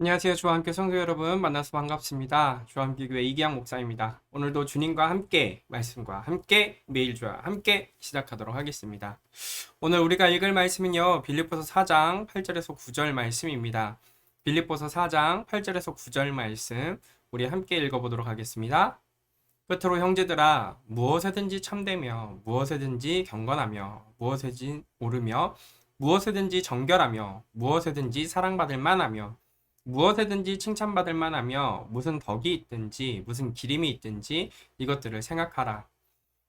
안녕하세요. 주와 함께 성도 여러분 만나서 반갑습니다. 주와 함께 교회 이기양 목사입니다. 오늘도 주님과 함께 말씀과 함께 매일 주와 함께 시작하도록 하겠습니다. 오늘 우리가 읽을 말씀은요. 빌립보서 4장 8절에서 9절 말씀입니다. 빌립보서 4장 8절에서 9절 말씀 우리 함께 읽어보도록 하겠습니다. 끝으로 형제들아 무엇에든지 참되며 무엇에든지 경건하며 무엇에든지 옳으며 무엇에든지 정결하며 무엇에든지 사랑받을 만하며 무엇에든지 칭찬받을 만하며 무슨 덕이 있든지 무슨 기림이 있든지 이것들을 생각하라.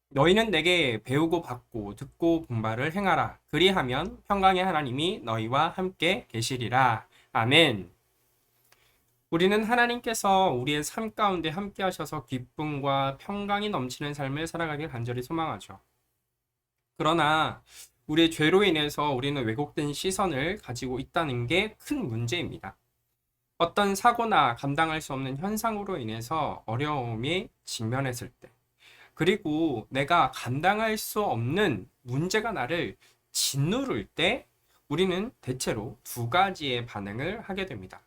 너희는 내게 배우고 받고 듣고 본 바를 행하라. 그리하면 평강의 하나님이 너희와 함께 계시리라. 아멘. 우리는 하나님께서 우리의 삶 가운데 함께 하셔서 기쁨과 평강이 넘치는 삶을 살아가길 간절히 소망하죠. 그러나 우리의 죄로 인해서 우리는 왜곡된 시선을 가지고 있다는 게 큰 문제입니다. 어떤 사고나 감당할 수 없는 현상으로 인해서 어려움에 직면했을 때, 그리고 내가 감당할 수 없는 문제가 나를 짓누를 때, 우리는 대체로 두 가지의 반응을 하게 됩니다.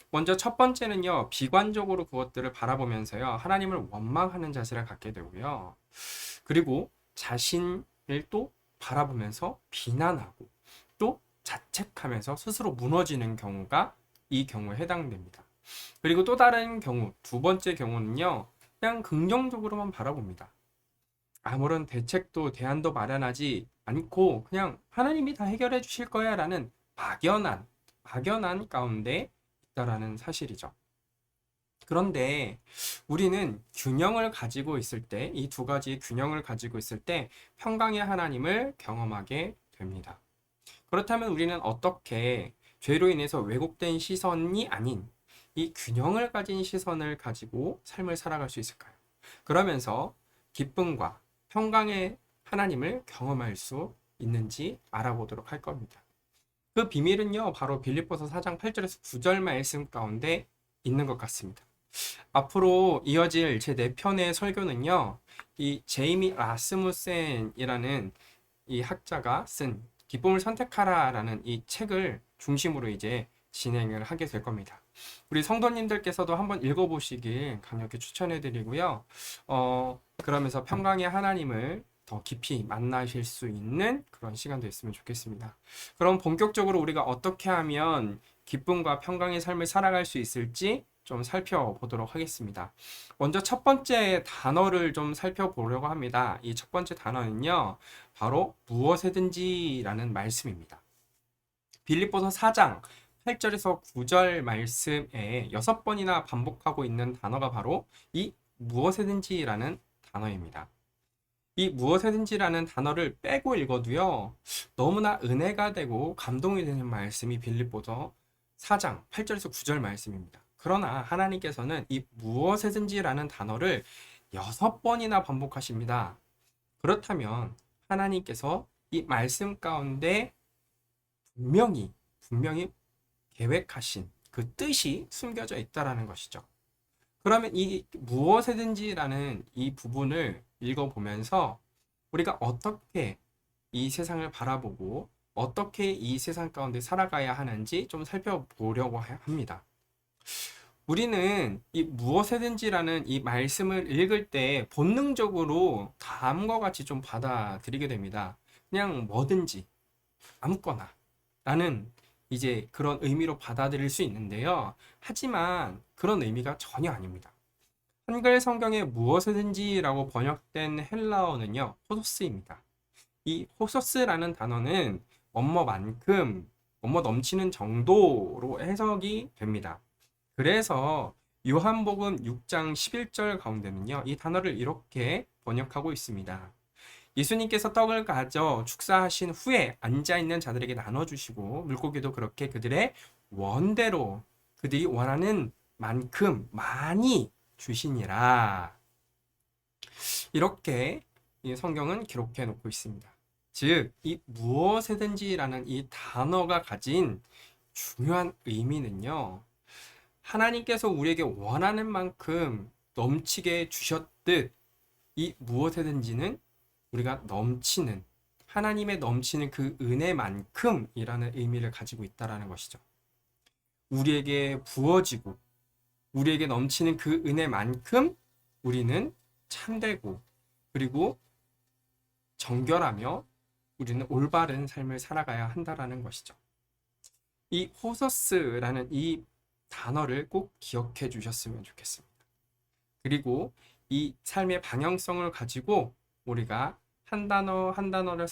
먼저 첫 번째는요, 비관적으로 그것들을 바라보면서요, 하나님을 원망하는 자세를 갖게 되고요. 그리고 자신을 또 바라보면서 비난하고 또 자책하면서 스스로 무너지는 경우가 이 경우에 해당됩니다. 그리고 또 다른 경우, 두 번째 경우는요, 그냥 긍정적으로만 바라봅니다. 아무런 대책도 대안도 마련하지 않고 그냥 하나님이 다 해결해 주실 거야 라는 막연한 가운데 있다라는 사실이죠. 그런데 우리는 균형을 가지고 있을 때, 이 두 가지의 균형을 가지고 있을 때 평강의 하나님을 경험하게 됩니다. 그렇다면 우리는 어떻게 죄로 인해서 왜곡된 시선이 아닌 이 균형을 가진 시선을 가지고 삶을 살아갈 수 있을까요? 그러면서 기쁨과 평강의 하나님을 경험할 수 있는지 알아보도록 할 겁니다. 그 비밀은요, 바로 빌립보서 4장 8절에서 9절 말씀 가운데 있는 것 같습니다. 앞으로 이어질 제 4편의 설교는요, 이 제이미 라스무센이라는 이 학자가 쓴 기쁨을 선택하라라는 이 책을 중심으로 이제 진행을 하게 될 겁니다. 우리 성도님들께서도 한번 읽어보시길 강력히 추천해드리고요. 그러면서 평강의 하나님을 더 깊이 만나실 수 있는 그런 시간도 있으면 좋겠습니다. 그럼 본격적으로 우리가 어떻게 하면 기쁨과 평강의 삶을 살아갈 수 있을지 좀 살펴보도록 하겠습니다. 먼저 첫 번째 단어를 좀 살펴보려고 합니다. 이 첫 번째 단어는요, 바로 무엇에든지라는 말씀입니다. 빌립보서 4장 8절에서 9절 말씀에 6번이나 반복하고 있는 단어가 바로 이 무엇에든지라는 단어입니다. 이 무엇에든지라는 단어를 빼고 읽어도요, 너무나 은혜가 되고 감동이 되는 말씀이 빌립보서 4장 8절에서 9절 말씀입니다. 그러나 하나님께서는 이 무엇에든지라는 단어를 6번이나 반복하십니다. 그렇다면 하나님께서 이 말씀 가운데 분명히 계획하신 그 뜻이 숨겨져 있다라는 것이죠. 그러면 이 무엇에든지라는 이 부분을 읽어보면서 우리가 어떻게 이 세상을 바라보고 어떻게 이 세상 가운데 살아가야 하는지 좀 살펴보려고 합니다. 우리는 이 무엇에든지라는 이 말씀을 읽을 때 본능적으로 다음과 같이 좀 받아들이게 됩니다. 그냥 뭐든지 아무거나 라는 이제 그런 의미로 받아들일 수 있는데요. 하지만 그런 의미가 전혀 아닙니다. 한글 성경에 무엇이든지라고 번역된 헬라어는요, 호소스입니다. 이 호소스라는 단어는 뭐뭐만큼, 뭐뭐 넘치는 정도로 해석이 됩니다. 그래서 요한복음 6장 11절 가운데는요, 이 단어를 이렇게 번역하고 있습니다. 예수님께서 떡을 가져 축사하신 후에 앉아있는 자들에게 나눠주시고 물고기도 그렇게 그들의 원대로 그들이 원하는 만큼 많이 주시니라. 이렇게 이 성경은 기록해 놓고 있습니다. 즉, 이 무엇이든지라는 이 단어가 가진 중요한 의미는요, 하나님께서 우리에게 원하는 만큼 넘치게 주셨듯 이 무엇이든지는 우리가 넘치는 하나님의 넘치는 그 은혜만큼이라는 의미를 가지고 있다라는 것이죠. 우리에게 부어지고 우리에게 넘치는 그 은혜만큼 우리는 참되고 그리고 정결하며 우리는 올바른 삶을 살아가야 한다라는 것이죠. 이 호서스라는 이 단어를 꼭 기억해 주셨으면 좋겠습니다. 그리고 이 삶의 방향성을 가지고 우리가 한 단어 한 단어를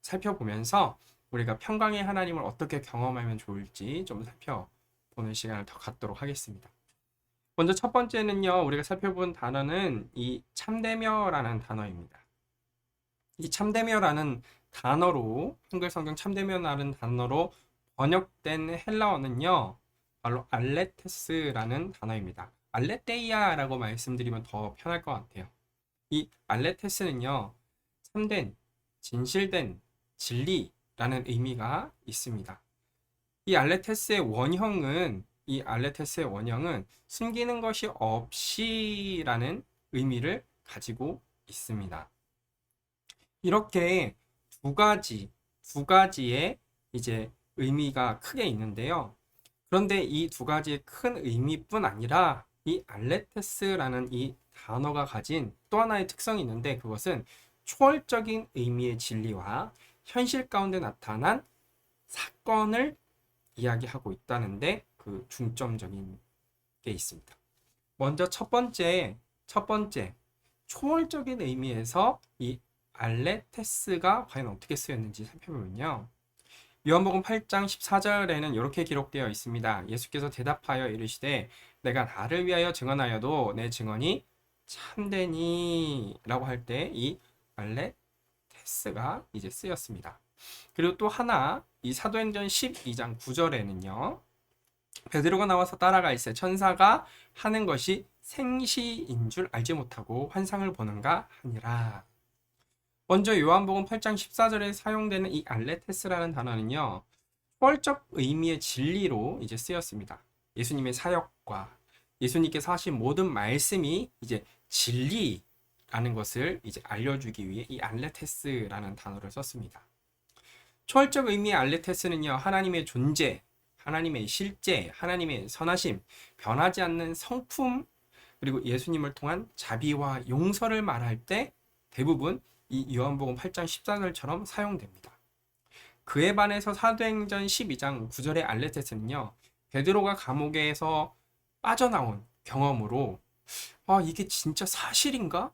살펴보면서 우리가 평강의 하나님을 어떻게 경험하면 좋을지 좀 살펴보는 시간을 더 갖도록 하겠습니다. 먼저 첫 번째는요, 우리가 살펴본 단어는 이 참되며라는 단어입니다. 이 참되며라는 단어로, 한글 성경 참되며라는 단어로 번역된 헬라어는요, 바로 알레테스라는 단어입니다. 알레테이아라고 말씀드리면 더 편할 것 같아요. 이 알레테스는요, 참된, 진실된, 진리라는 의미가 있습니다. 이 알레테스의 원형은 숨기는 것이 없이라는 의미를 가지고 있습니다. 이렇게 두 가지의 이제 의미가 크게 있는데요. 그런데 이 두 가지의 큰 의미뿐 아니라 이 알레테스라는 이 단어가 가진 또 하나의 특성이 있는데 그것은 초월적인 의미의 진리와 현실 가운데 나타난 사건을 이야기하고 있다는데 그 중점적인 게 있습니다. 먼저 첫 번째 초월적인 의미에서 이 알레테스가 과연 어떻게 쓰였는지 살펴보면요. 요한복음 8장 14절에는 이렇게 기록되어 있습니다. 예수께서 대답하여 이르시되 내가 나를 위하여 증언하여도 내 증언이 참되니 라고 할 때 이 알레테스가 이제 쓰였습니다. 그리고 또 하나 이 사도행전 12장 9절에는요. 베드로가 나와서 따라가 있어 천사가 하는 것이 생시인 줄 알지 못하고 환상을 보는가 하니라. 먼저 요한복음 8장 14절에 사용되는 이 알레테스라는 단어는요. 초월적 의미의 진리로 이제 쓰였습니다. 예수님의 사역과 예수님께서 하신 모든 말씀이 이제 진리라는 것을 이제 알려주기 위해 이 알레테스라는 단어를 썼습니다. 초월적 의미의 알레테스는요. 하나님의 존재, 하나님의 실제, 하나님의 선하심, 변하지 않는 성품, 그리고 예수님을 통한 자비와 용서를 말할 때 대부분 이 요한복음 8장 14절처럼 사용됩니다. 그에 반해서 사도행전 12장 9절의 알레테스는요. 베드로가 감옥에서 빠져나온 경험으로 이게 진짜 사실인가?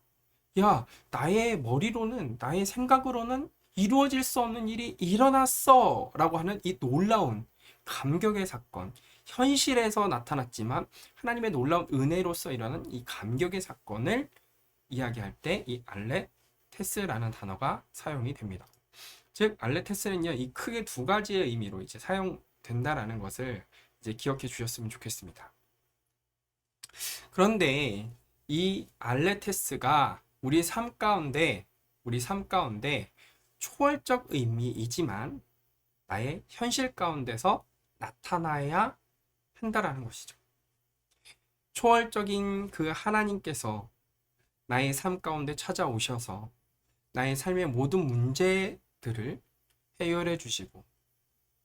야, 나의 머리로는, 나의 생각으로는 이루어질 수 없는 일이 일어났어 라고 하는 이 놀라운 감격의 사건, 현실에서 나타났지만 하나님의 놀라운 은혜로서 일어나는 이 감격의 사건을 이야기할 때 이 알레테스라는 단어가 사용이 됩니다. 즉 알레테스는요, 이 크게 두 가지의 의미로 이제 사용된다라는 것을 이제 기억해 주셨으면 좋겠습니다. 그런데 이 알레테스가 우리 삶 가운데 초월적 의미이지만 나의 현실 가운데서 나타나야 한다라는 것이죠. 초월적인 그 하나님께서 나의 삶 가운데 찾아오셔서 나의 삶의 모든 문제들을 해결해 주시고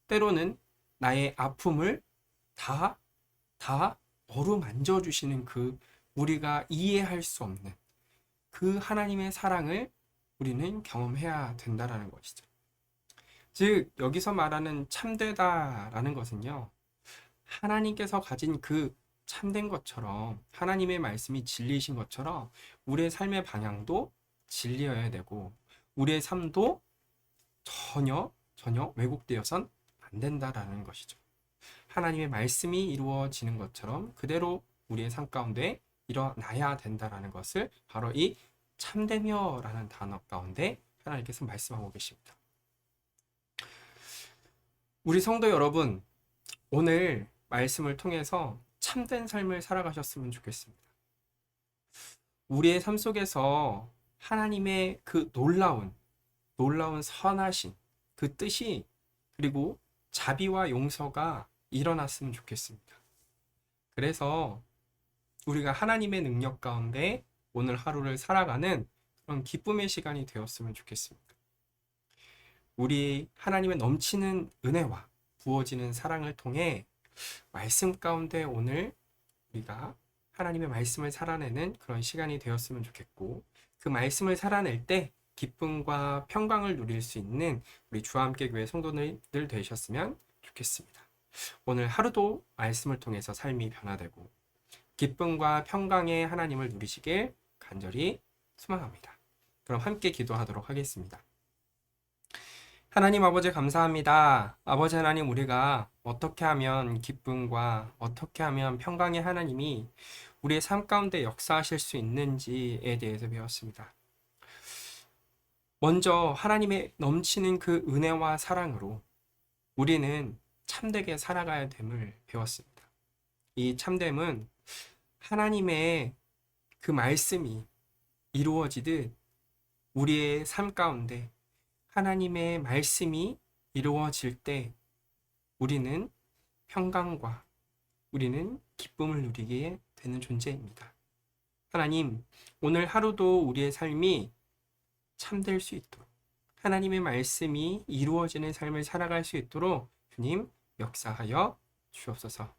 때로는 나의 아픔을 다 어루만져 주시는 그 우리가 이해할 수 없는 그 하나님의 사랑을 우리는 경험해야 된다라는 것이죠. 즉 여기서 말하는 참되다라는 것은요. 하나님께서 가진 그 참된 것처럼 하나님의 말씀이 진리이신 것처럼 우리의 삶의 방향도 진리여야 되고 우리의 삶도 전혀 왜곡되어선 안 된다라는 것이죠. 하나님의 말씀이 이루어지는 것처럼 그대로 우리의 삶 가운데 일어나야 된다라는 것을 바로 이 참되며라는 단어 가운데 하나님께서 말씀하고 계십니다. 우리 성도 여러분, 오늘 말씀을 통해서 참된 삶을 살아가셨으면 좋겠습니다. 우리의 삶 속에서 하나님의 그 놀라운 선하신 그 뜻이 그리고 자비와 용서가 일어났으면 좋겠습니다. 그래서 우리가 하나님의 능력 가운데 오늘 하루를 살아가는 그런 기쁨의 시간이 되었으면 좋겠습니다. 우리 하나님의 넘치는 은혜와 부어지는 사랑을 통해 말씀 가운데 오늘 우리가 하나님의 말씀을 살아내는 그런 시간이 되었으면 좋겠고, 그 말씀을 살아낼 때 기쁨과 평강을 누릴 수 있는 우리 주와 함께 교회 성도들 되셨으면 좋겠습니다. 오늘 하루도 말씀을 통해서 삶이 변화되고 기쁨과 평강의 하나님을 누리시길 간절히 소망합니다. 그럼 함께 기도하도록 하겠습니다. 하나님 아버지 감사합니다. 아버지 하나님, 우리가 어떻게 하면 기쁨과 어떻게 하면 평강의 하나님이 우리의 삶 가운데 역사하실 수 있는지에 대해서 배웠습니다. 먼저 하나님의 넘치는 그 은혜와 사랑으로 우리는 참되게 살아가야 됨을 배웠습니다. 이 참됨은 하나님의 그 말씀이 이루어지듯 우리의 삶 가운데 하나님의 말씀이 이루어질 때 우리는 평강과 우리는 기쁨을 누리게 되는 존재입니다. 하나님, 오늘 하루도 우리의 삶이 참될 수 있도록 하나님의 말씀이 이루어지는 삶을 살아갈 수 있도록 주님 역사하여 주옵소서.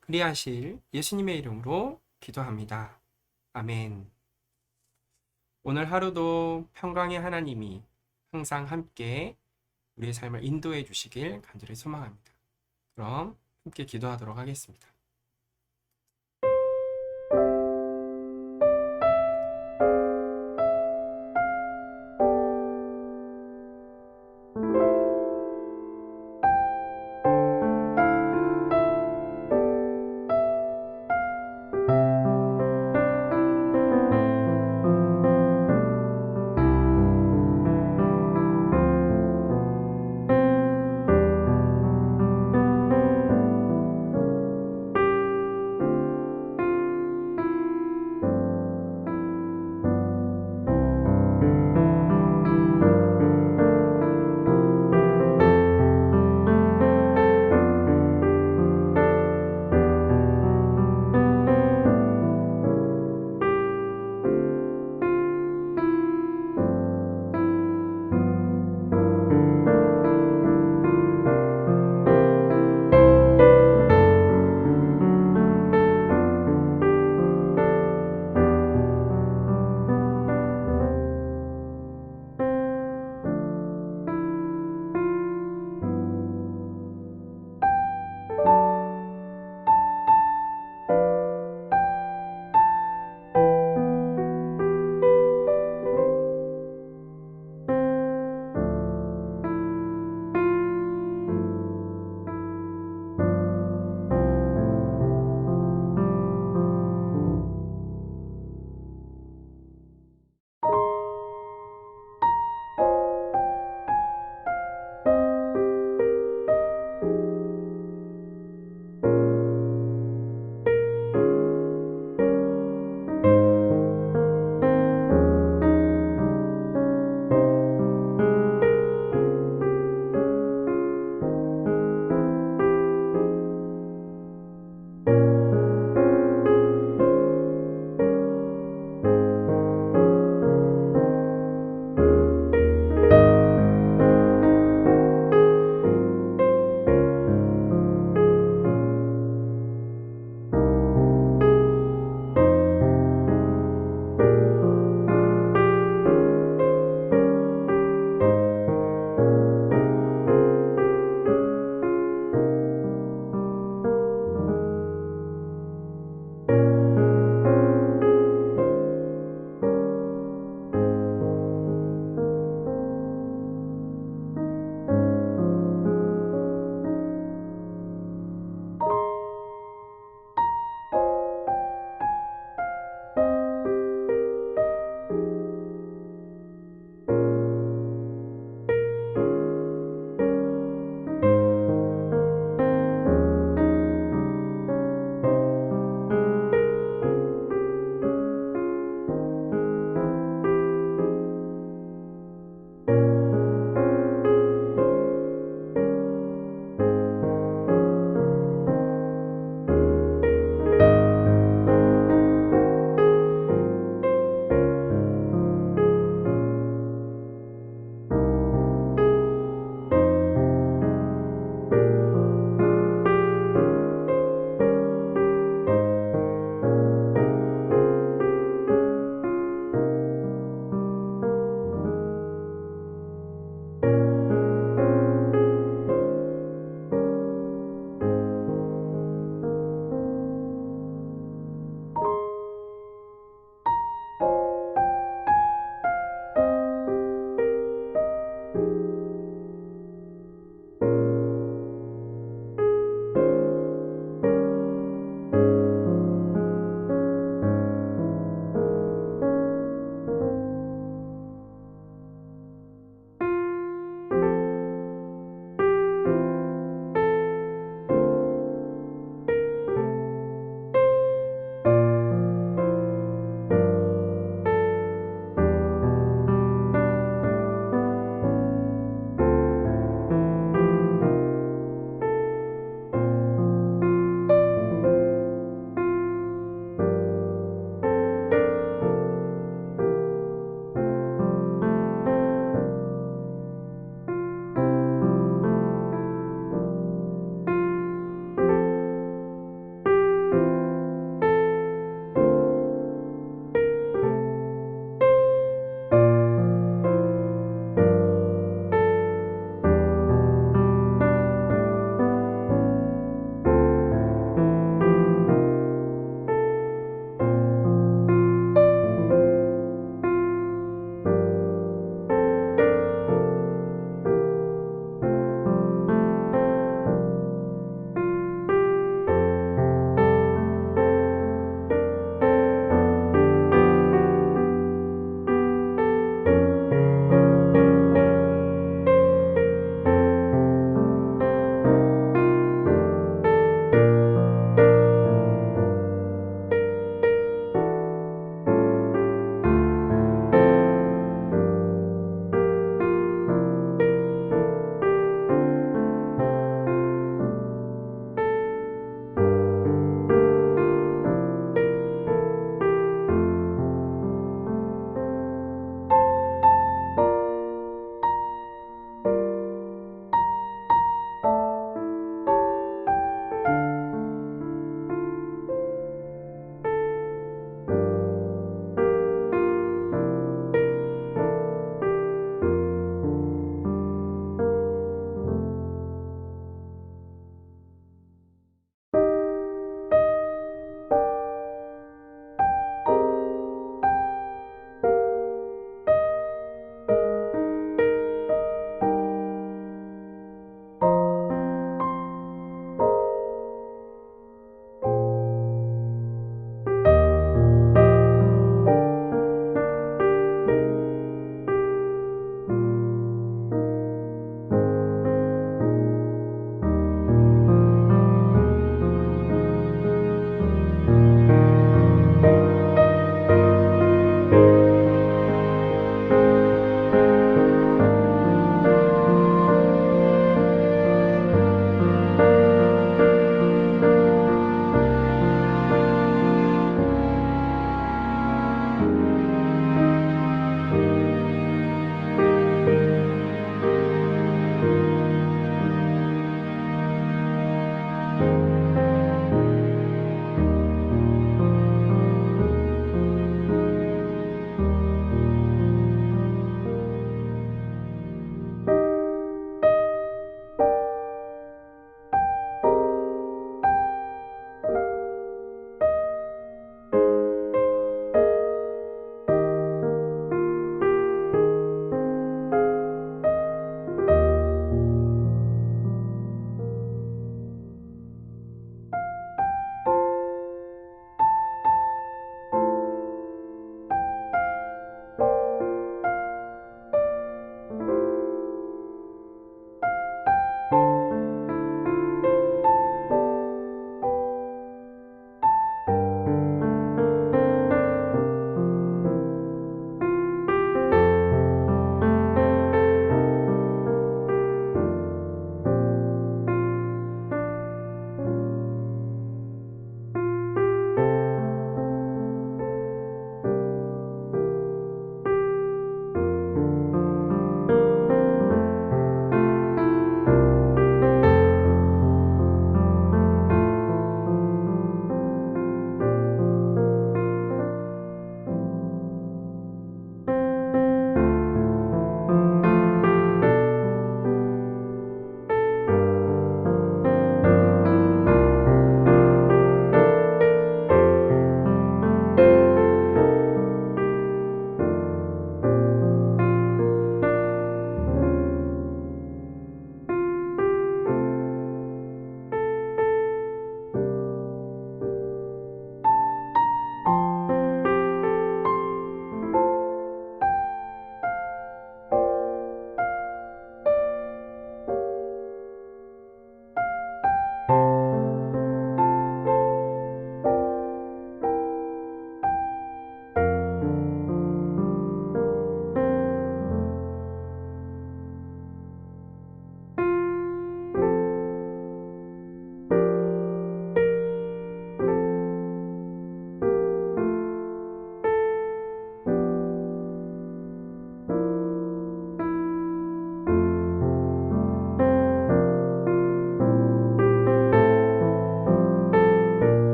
그리하실 예수님의 이름으로 기도합니다. 아멘. 오늘 하루도 평강의 하나님이 항상 함께 우리의 삶을 인도해 주시길 간절히 소망합니다. 그럼 함께 기도하도록 하겠습니다.